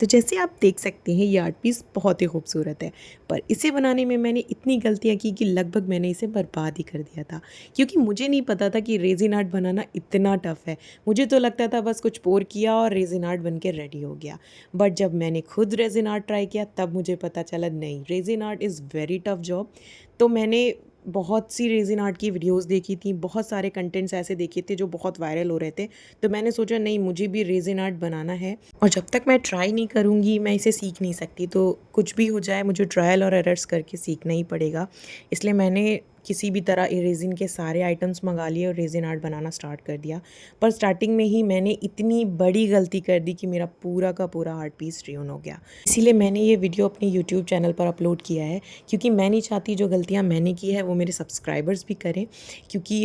तो जैसे आप देख सकते हैं ये आर्ट पीस बहुत ही खूबसूरत है, पर इसे बनाने में मैंने इतनी गलतियाँ की कि लगभग मैंने इसे बर्बाद ही कर दिया था। क्योंकि मुझे नहीं पता था कि रेज़िन आर्ट बनाना इतना टफ़ है। मुझे तो लगता था बस कुछ पोर किया और रेज़िन आर्ट बन के रेडी हो गया। बट जब मैंने खुद रेज़िन आर्ट ट्राई किया तब मुझे पता चला नहीं, resin art is very tough job. तो मैंने बहुत सी रेज़िन आर्ट की वीडियोज़ देखी थी, बहुत सारे कंटेंट्स ऐसे देखे थे जो बहुत वायरल हो रहे थे। तो मैंने सोचा नहीं, मुझे भी रेज़िन आर्ट बनाना है और जब तक मैं ट्राई नहीं करूँगी मैं इसे सीख नहीं सकती। तो कुछ भी हो जाए मुझे ट्रायल और एरर्स करके सीखना ही पड़ेगा। इसलिए मैंने किसी भी तरह रेज़िन के सारे आइटम्स मंगा लिए और रेज़िन आर्ट बनाना स्टार्ट कर दिया। पर स्टार्टिंग में ही मैंने इतनी बड़ी गलती कर दी कि मेरा पूरा का पूरा आर्ट पीस रुइन हो गया। इसीलिए मैंने ये वीडियो अपने यूट्यूब चैनल पर अपलोड किया है, क्योंकि मैं नहीं चाहती जो गलतियाँ मैंने की है वो मेरे सब्सक्राइबर्स भी करें। क्योंकि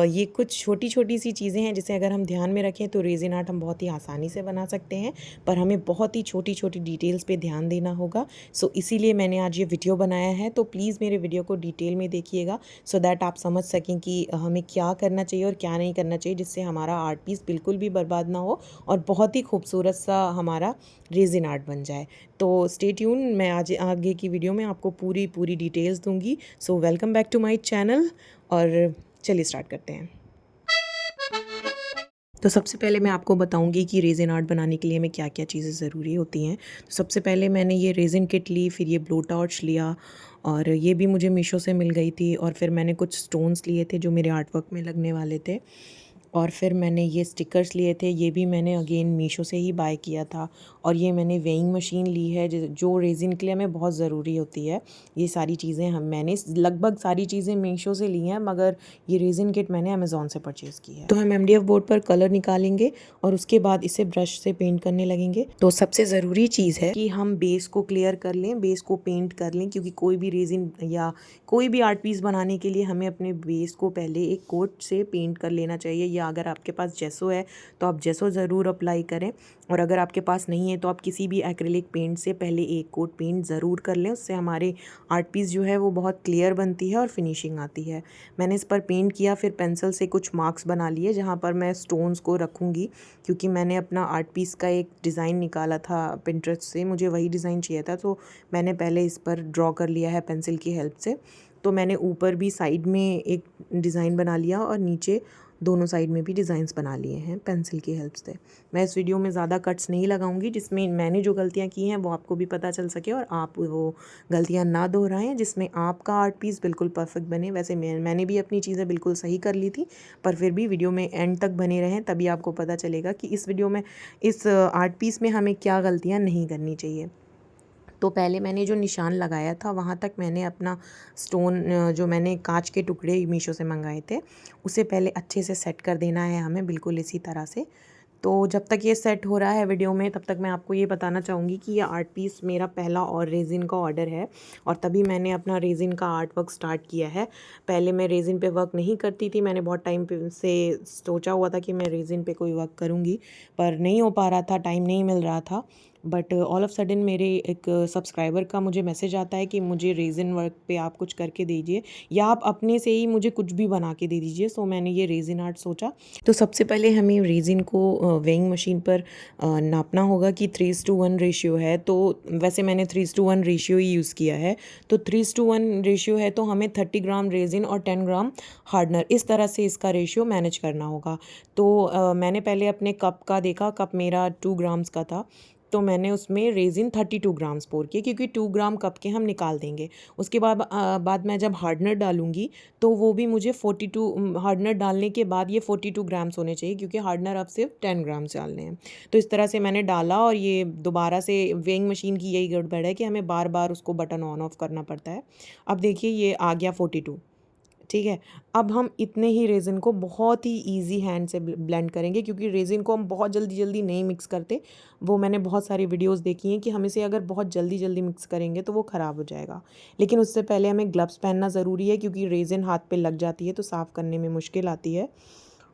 ये कुछ छोटी-छोटी सी चीज़ें हैं जिसे अगर हम ध्यान में रखें तो रेज़िन आर्ट हम बहुत ही आसानी से बना सकते हैं, पर हमें बहुत ही छोटी-छोटी डिटेल्स पे ध्यान देना होगा। सो इसीलिए मैंने आज ये वीडियो बनाया है, तो प्लीज़ मेरे वीडियो को डिटेल में देखिएगा सो दैट आप समझ सकें कि हमें क्या करना चाहिए और क्या नहीं करना चाहिए, जिससे हमारा आर्ट पीस बिल्कुल भी बर्बाद ना हो और बहुत ही खूबसूरत सा हमारा रेज़िन आर्ट बन जाए। तो स्टे ट्यून, मैं आज आगे की वीडियो में आपको पूरी डिटेल्स दूँगी। So welcome back to my channel और चलिए स्टार्ट करते हैं। तो सबसे पहले मैं आपको बताऊंगी कि रेज़िन आर्ट बनाने के लिए हमें क्या-क्या चीज़ें ज़रूरी होती हैं। तो सबसे पहले मैंने ये रेज़िन किट ली, फिर ये ब्लो टॉर्च लिया और ये भी मुझे मीशो से मिल गई थी, और फिर मैंने कुछ स्टोन्स लिए थे जो मेरे आर्ट वर्क में लगने वाले थे। और फिर मैंने ये स्टिकर्स लिए थे, ये भी मैंने अगेन मीशो से ही बाय किया था। और ये मैंने वेइंग मशीन ली है जो रेज़िन के लिए हमें बहुत ज़रूरी होती है। ये सारी चीज़ें मैंने लगभग सारी चीज़ें मीशो से ली हैं, मगर ये रेज़िन किट मैंने अमेज़ॉन से परचेज़ की है। तो हम एमडीएफ बोर्ड पर कलर निकालेंगे और उसके बाद इसे ब्रश से पेंट करने लगेंगे। तो सबसे ज़रूरी चीज़ है कि हम बेस को क्लियर कर लें, बेस को पेंट कर लें, क्योंकि कोई भी रेज़िन या कोई भी आर्ट पीस बनाने के लिए हमें अपने बेस को पहले एक कोट से पेंट कर लेना चाहिए, या अगर आपके पास जेसो है तो आप जेसो ज़रूर अप्लाई करें, और अगर आपके पास नहीं है तो आप किसी भी एक्रिलिक पेंट से पहले एक कोट पेंट ज़रूर कर लें। उससे हमारे आर्ट पीस जो है वो बहुत क्लियर बनती है और फिनिशिंग आती है। मैंने इस पर पेंट किया, फिर पेंसिल से कुछ मार्क्स बना लिए जहाँ पर मैं स्टोन्स को रखूँगी, क्योंकि मैंने अपना आर्ट पीस का एक डिज़ाइन निकाला था पिंटरेस्ट से, मुझे वही डिज़ाइन चाहिए था, तो मैंने पहले इस पर ड्रॉ कर लिया है पेंसिल की हेल्प से। तो मैंने ऊपर भी साइड में एक डिज़ाइन बना लिया और नीचे दोनों साइड में भी डिज़ाइंस बना लिए हैं पेंसिल की हेल्प से। मैं इस वीडियो में ज़्यादा कट्स नहीं लगाऊंगी, जिसमें मैंने जो गलतियां की हैं वो आपको भी पता चल सके और आप वो गलतियां ना दोहराएं, जिसमें आपका आर्ट पीस बिल्कुल परफेक्ट बने। वैसे मैंने भी अपनी चीज़ें बिल्कुल सही कर ली थी, पर फिर भी वीडियो में एंड तक बने रहें, तभी आपको पता चलेगा कि इस वीडियो में, इस आर्ट पीस में हमें क्या गलतियाँ नहीं करनी चाहिए। तो पहले मैंने जो निशान लगाया था वहाँ तक मैंने अपना स्टोन, जो मैंने कांच के टुकड़े मीशो से मंगाए थे, उसे पहले अच्छे से सेट कर देना है हमें, बिल्कुल इसी तरह से। तो जब तक ये सेट हो रहा है वीडियो में, तब तक मैं आपको ये बताना चाहूँगी कि ये आर्ट पीस मेरा पहला और रेज़िन का ऑर्डर है, और तभी मैंने अपना रेज़िन का आर्ट वर्क स्टार्ट किया है। पहले मैं रेज़िन पे वर्क नहीं करती थी, मैंने बहुत टाइम पे से सोचा हुआ था कि मैं रेज़िन पे कोई वर्क करूँगी, पर नहीं हो पा रहा था, टाइम नहीं मिल रहा था। बट ऑल ऑफ सडन मेरे एक सब्सक्राइबर का मुझे मैसेज आता है कि मुझे रेज़िन वर्क पे आप कुछ करके दीजिए, या आप अपने से ही मुझे कुछ भी बना के दे दीजिए। सो मैंने ये रेज़िन आर्ट सोचा। तो सबसे पहले हमें रेज़िन को वेइंग मशीन पर नापना होगा कि 3:1 रेशियो है। तो वैसे मैंने 3:1 रेशियो ही यूज़ किया है। तो 3:1 रेशियो है तो हमें 30 ग्राम रेज़िन और 10 ग्राम हार्डनर, इस तरह से इसका रेशियो मैनेज करना होगा। तो मैंने पहले अपने कप का देखा, कप मेरा 2 ग्राम्स का था, तो मैंने उसमें रेज़िन 32 ग्राम्स पोर किए, क्योंकि 2 ग्राम कप के हम निकाल देंगे। उसके बाद मैं जब हार्डनर डालूँगी तो वो भी मुझे 42, हार्डनर डालने के बाद ये 42 ग्राम्स होने चाहिए, क्योंकि हार्डनर अब सिर्फ 10 ग्राम्स डालने हैं। तो इस तरह से मैंने डाला, और ये दोबारा से वेइंग मशीन की यही गड़बड़ है कि हमें बार बार उसको बटन ऑन ऑफ करना पड़ता है। अब देखिए ये आ गया 42, ठीक है। अब हम इतने ही रेज़िन को बहुत ही ईज़ी हैंड से ब्लेंड करेंगे, क्योंकि रेज़िन को हम बहुत जल्दी जल्दी नहीं मिक्स करते। वो मैंने बहुत सारी वीडियोस देखी हैं कि हम इसे अगर बहुत जल्दी जल्दी मिक्स करेंगे तो वो ख़राब हो जाएगा। लेकिन उससे पहले हमें ग्लव्स पहनना ज़रूरी है, क्योंकि रेज़िन हाथ पे लग जाती है तो साफ़ करने में मुश्किल आती है।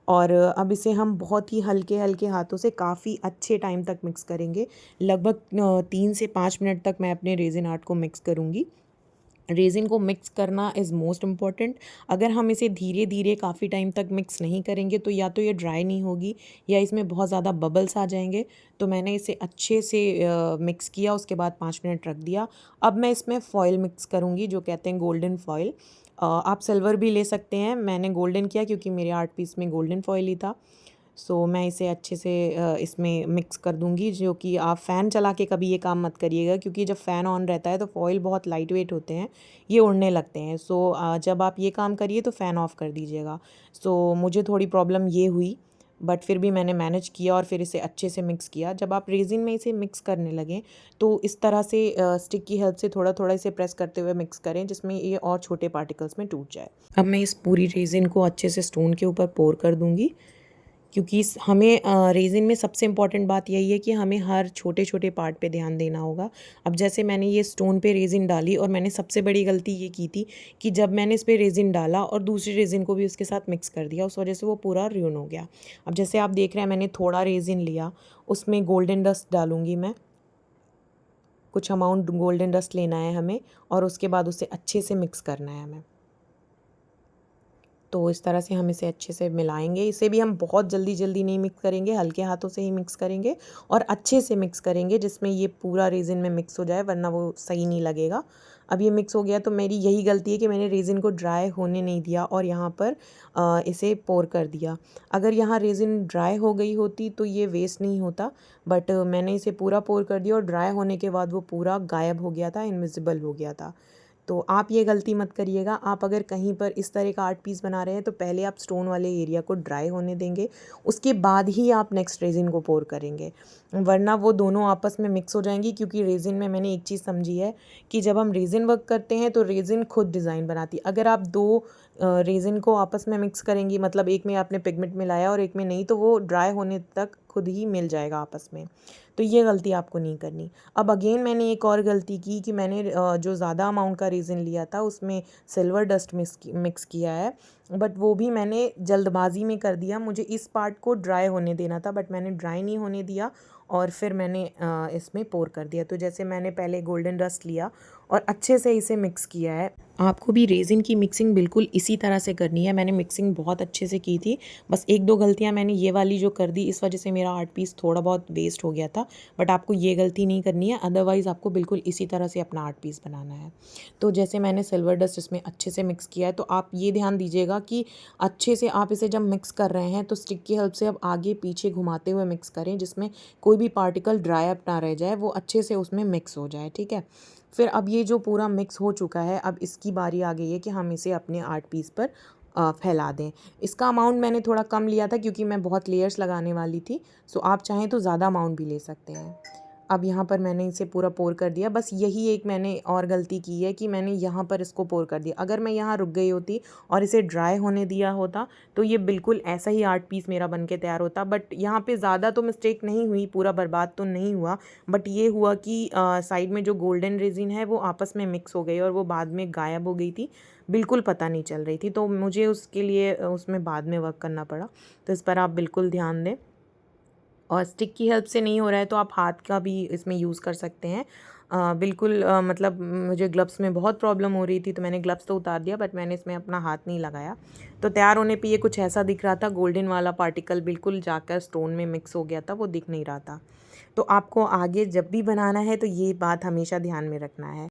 और अब इसे हम बहुत ही हल्के हल्के हाथों से काफ़ी अच्छे टाइम तक मिक्स करेंगे। लगभग 3 से 5 मिनट तक मैं अपने रेज़िन आर्ट को मिक्स करूँगी। रेज़िन को मिक्स करना इज़ मोस्ट इम्पॉर्टेंट। अगर हम इसे धीरे धीरे काफ़ी टाइम तक मिक्स नहीं करेंगे तो या तो ये ड्राई नहीं होगी या इसमें बहुत ज़्यादा बबल्स आ जाएंगे। तो मैंने इसे अच्छे से मिक्स किया, उसके बाद 5 मिनट रख दिया। अब मैं इसमें फ़ॉइल मिक्स करूँगी जो कहते हैं गोल्डन फॉइल। आप सिल्वर भी ले सकते हैं, मैंने गोल्डन किया क्योंकि मेरे आर्ट पीस में गोल्डन फॉइल ही था। सो मैं इसे अच्छे से इसमें मिक्स कर दूँगी, जो कि आप फ़ैन चला के कभी ये काम मत करिएगा क्योंकि जब फ़ैन ऑन रहता है तो फ़ॉइल बहुत लाइट वेट होते हैं, ये उड़ने लगते हैं। सो जब आप ये काम करिए तो फ़ैन ऑफ़ कर दीजिएगा। सो मुझे थोड़ी प्रॉब्लम ये हुई, बट फिर भी मैंने मैनेज किया और फिर इसे अच्छे से मिक्स किया। जब आप रेज़िन में इसे मिक्स करने लगें तो इस तरह से स्टिक की हेल्प से थोड़ा-थोड़ा इसे प्रेस करते हुए मिक्स करें जिसमें ये और छोटे पार्टिकल्स में टूट जाए। अब मैं इस पूरी रेज़िन को अच्छे से स्टोन के ऊपर पोर कर दूँगी, क्योंकि हमें रेज़िन में सबसे इम्पॉर्टेंट बात यही है कि हमें हर छोटे छोटे पार्ट पे ध्यान देना होगा। अब जैसे मैंने ये स्टोन पे रेज़िन डाली और मैंने सबसे बड़ी गलती ये की थी कि जब मैंने इस पे रेज़िन डाला और दूसरी रेज़िन को भी उसके साथ मिक्स कर दिया, उस वजह से वो पूरा रुइन हो गया। अब जैसे आप देख रहे हैं मैंने थोड़ा रेज़िन लिया, उसमें गोल्डन डस्ट डालूँगी मैं, कुछ अमाउंट गोल्डन डस्ट लेना है हमें और उसके बाद उसे अच्छे से मिक्स करना है हमें। तो इस तरह से हम इसे अच्छे से मिलाएंगे। इसे भी हम बहुत जल्दी जल्दी नहीं मिक्स करेंगे, हल्के हाथों से ही मिक्स करेंगे और अच्छे से मिक्स करेंगे जिसमें ये पूरा रेज़िन में मिक्स हो जाए, वरना वो सही नहीं लगेगा। अब ये मिक्स हो गया तो मेरी यही गलती है कि मैंने रेज़िन को ड्राई होने नहीं दिया और यहाँ पर इसे पोर कर दिया। अगर यहाँ रेज़िन ड्राई हो गई होती तो ये वेस्ट नहीं होता, बट मैंने इसे पूरा पोर कर दिया और ड्राई होने के बाद वो पूरा गायब हो गया था, इनविजिबल हो गया था। तो आप ये गलती मत करिएगा। आप अगर कहीं पर इस तरह का आर्ट पीस बना रहे हैं तो पहले आप स्टोन वाले एरिया को ड्राई होने देंगे, उसके बाद ही आप नेक्स्ट रेज़िन को पोर करेंगे, वरना वो दोनों आपस में मिक्स हो जाएंगी। क्योंकि रेज़िन में मैंने एक चीज़ समझी है कि जब हम रेज़िन वर्क करते हैं तो रेज़िन खुद डिज़ाइन बनाती है। अगर आप दो रेज़िन को आपस में मिक्स करेंगी, मतलब एक में आपने पिगमेंट मिलाया और एक में नहीं, तो वो ड्राई होने तक खुद ही मिल जाएगा आपस में। तो ये गलती आपको नहीं करनी। अब अगेन मैंने एक और गलती की कि मैंने जो ज़्यादा अमाउंट का रेज़िन लिया था उसमें सिल्वर डस्ट मिक्स किया है, बट वो भी मैंने जल्दबाज़ी में कर दिया। मुझे इस पार्ट को ड्राई होने देना था, बट मैंने ड्राई नहीं होने दिया और फिर मैंने इसमें पोर कर दिया। तो जैसे मैंने पहले गोल्डन डस्ट लिया और अच्छे से इसे मिक्स किया है। आपको भी रेज़िन की मिक्सिंग बिल्कुल इसी तरह से करनी है। मैंने मिक्सिंग बहुत अच्छे से की थी, बस एक दो गलतियाँ मैंने ये वाली जो कर दी, इस वजह से मेरा आर्ट पीस थोड़ा बहुत वेस्ट हो गया था। बट आपको ये गलती नहीं करनी है, अदरवाइज़ आपको बिल्कुल इसी तरह से अपना आर्ट पीस बनाना है। तो जैसे मैंने सिल्वर डस्ट इसमें अच्छे से मिक्स किया है, तो आप ये ध्यान दीजिएगा कि अच्छे से आप इसे जब मिक्स कर रहे हैं तो स्टिक की हेल्प से अब आगे पीछे घुमाते हुए मिक्स करें, जिसमें कोई भी पार्टिकल ड्राई अप ना रह जाए, वो अच्छे से उसमें मिक्स हो जाए, ठीक है। फिर अब ये जो पूरा मिक्स हो चुका है, अब इसकी बारी आ गई है कि हम इसे अपने आर्ट पीस पर फैला दें। इसका अमाउंट मैंने थोड़ा कम लिया था क्योंकि मैं बहुत लेयर्स लगाने वाली थी। सो आप चाहें तो ज़्यादा अमाउंट भी ले सकते हैं। अब यहाँ पर मैंने इसे पूरा पोर कर दिया। बस यही एक मैंने और गलती की है कि मैंने यहाँ पर इसको पोर कर दिया। अगर मैं यहाँ रुक गई होती और इसे ड्राई होने दिया होता तो ये बिल्कुल ऐसा ही आर्ट पीस मेरा बन के तैयार होता। बट यहाँ पे ज़्यादा तो मिस्टेक नहीं हुई, पूरा बर्बाद तो नहीं हुआ, बट ये हुआ कि साइड में जो गोल्डन रेजिन है वो आपस में मिक्स हो गई और वो बाद में गायब हो गई थी, बिल्कुल पता नहीं चल रही थी। तो मुझे उसके लिए उसमें बाद में वर्क करना पड़ा। तो इस पर आप बिल्कुल ध्यान दें। और स्टिक की हेल्प से नहीं हो रहा है तो आप हाथ का भी इसमें यूज़ कर सकते हैं। बिल्कुल मतलब मुझे ग्लव्स में बहुत प्रॉब्लम हो रही थी तो मैंने ग्लव्स तो उतार दिया, बट मैंने इसमें अपना हाथ नहीं लगाया। तो तैयार होने पे ये कुछ ऐसा दिख रहा था, गोल्डन वाला पार्टिकल बिल्कुल जाकर स्टोन में मिक्स हो गया था, वो दिख नहीं रहा था। तो आपको आगे जब भी बनाना है तो ये बात हमेशा ध्यान में रखना है।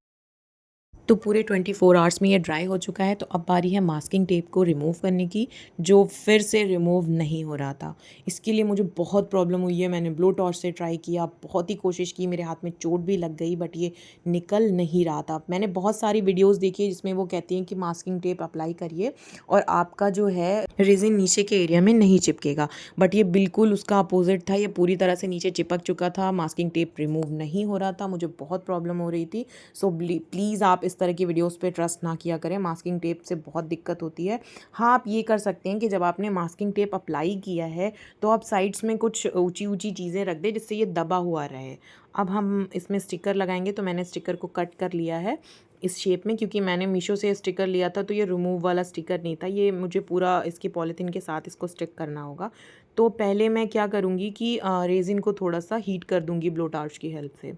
तो पूरे 24 आवर्स में ये ड्राई हो चुका है। तो अब बारी है मास्किंग टेप को रिमूव करने की, जो फिर से रिमूव नहीं हो रहा था। इसके लिए मुझे बहुत प्रॉब्लम हुई है। मैंने ब्लो टॉर्च से ट्राई किया, बहुत ही कोशिश की, मेरे हाथ में चोट भी लग गई, बट ये निकल नहीं रहा था। मैंने बहुत सारी वीडियोज़ देखी है जिसमें वो कहती हैं कि मास्किंग टेप अप्लाई करिए और आपका जो है रेजिन नीचे के एरिया में नहीं चिपकेगा, बट ये बिल्कुल उसका अपोजिट था। ये पूरी तरह से नीचे चिपक चुका था, मास्किंग टेप रिमूव नहीं हो रहा था, मुझे बहुत प्रॉब्लम हो रही थी। सो प्लीज़ आप इस तरह की वीडियोस पे ट्रस्ट ना किया करें, मास्किंग टेप से बहुत दिक्कत होती है। हाँ, आप ये कर सकते हैं कि जब आपने मास्किंग टेप अप्लाई किया है तो आप साइड्स में कुछ ऊंची ऊंची चीज़ें रख दें जिससे ये दबा हुआ रहे। अब हम इसमें स्टिकर लगाएंगे, तो मैंने स्टिकर को कट कर लिया है इस शेप में, क्योंकि मैंने मीशो से स्टिकर लिया था तो ये रिमूव वाला स्टिकर नहीं था, ये मुझे पूरा इसकी पॉलीथीन के साथ इसको स्टिक करना होगा। तो पहले मैं क्या करूँगी कि रेजिन को थोड़ा सा हीट कर दूँगी ब्लो टॉर्च की हेल्प से।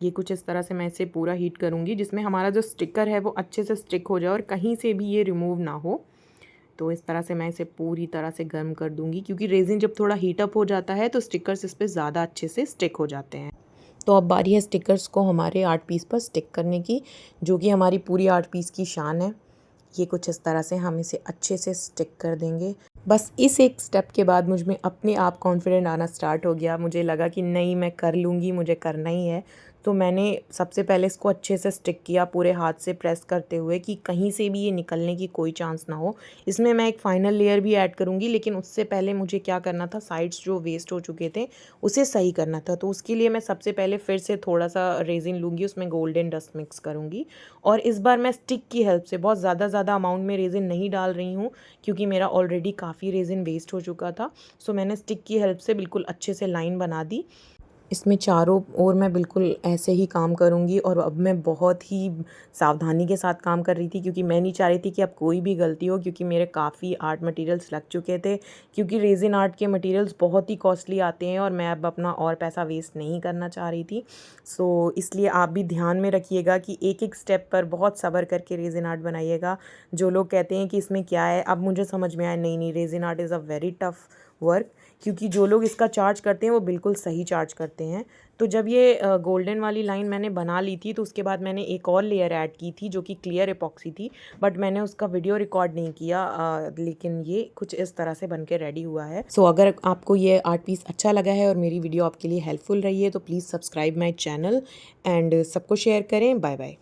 ये कुछ इस तरह से मैं इसे पूरा हीट करूँगी जिसमें हमारा जो स्टिकर है वो अच्छे से स्टिक हो जाए और कहीं से भी ये रिमूव ना हो। तो इस तरह से मैं इसे पूरी तरह से गर्म कर दूँगी, क्योंकि रेज़िन जब थोड़ा हीट अप हो जाता है तो स्टिकर्स इस पे ज़्यादा अच्छे से स्टिक हो जाते हैं। तो अब बारी है स्टिकर्स को हमारे आर्ट पीस पर स्टिक करने की, जो कि हमारी पूरी आर्ट पीस की शान है। ये कुछ इस तरह से हम इसे अच्छे से स्टिक कर देंगे। बस इस एक स्टेप के बाद मुझ में अपने आप कॉन्फिडेंट आना स्टार्ट हो गया। मुझे लगा कि नहीं, मैं कर लूँगी, मुझे करना ही है। तो मैंने सबसे पहले इसको अच्छे से स्टिक किया पूरे हाथ से प्रेस करते हुए कि कहीं से भी ये निकलने की कोई चांस ना हो। इसमें मैं एक फ़ाइनल लेयर भी ऐड करूँगी, लेकिन उससे पहले मुझे क्या करना था, साइड्स जो वेस्ट हो चुके थे उसे सही करना था। तो उसके लिए मैं सबसे पहले फिर से थोड़ा-सा रेज़िन लूँगी, उसमें गोल्डन डस्ट मिक्स करूँगी और इस बार मैं स्टिक की हेल्प से बहुत ज़्यादा अमाउंट में रेज़िन नहीं डाल रही हूँ, क्योंकि मेरा ऑलरेडी काफ़ी रेज़िन वेस्ट हो चुका था। सो मैंने स्टिक की हेल्प से बिल्कुल अच्छे से लाइन बना दी। इसमें चारों ओर मैं बिल्कुल ऐसे ही काम करूँगी और अब मैं बहुत ही सावधानी के साथ काम कर रही थी, क्योंकि मैं नहीं चाह रही थी कि अब कोई भी गलती हो, क्योंकि मेरे काफ़ी आर्ट मटेरियल्स लग चुके थे, क्योंकि रेज़िन आर्ट के मटेरियल्स बहुत ही कॉस्टली आते हैं और मैं अब अपना और पैसा वेस्ट नहीं करना चाह रही थी। सो इसलिए आप भी ध्यान में रखिएगा कि एक-एक स्टेप पर बहुत सब्र करके रेज़िन आर्ट बनाइएगा। जो लोग कहते हैं कि इसमें क्या है, अब मुझे समझ में आया, नहीं, resin art is a very tough work, क्योंकि जो लोग इसका चार्ज करते हैं वो बिल्कुल सही चार्ज करते हैं। तो जब ये गोल्डन वाली लाइन मैंने बना ली थी, तो उसके बाद मैंने एक और लेयर ऐड की थी जो कि क्लियर एपॉक्सी थी, बट मैंने उसका वीडियो रिकॉर्ड नहीं किया, लेकिन ये कुछ इस तरह से बन के रेडी हुआ है। सो अगर आपको ये आर्ट पीस अच्छा लगा है और मेरी वीडियो आपके लिए हेल्पफुल रही है तो please subscribe my channel and सबको शेयर करें। Bye bye.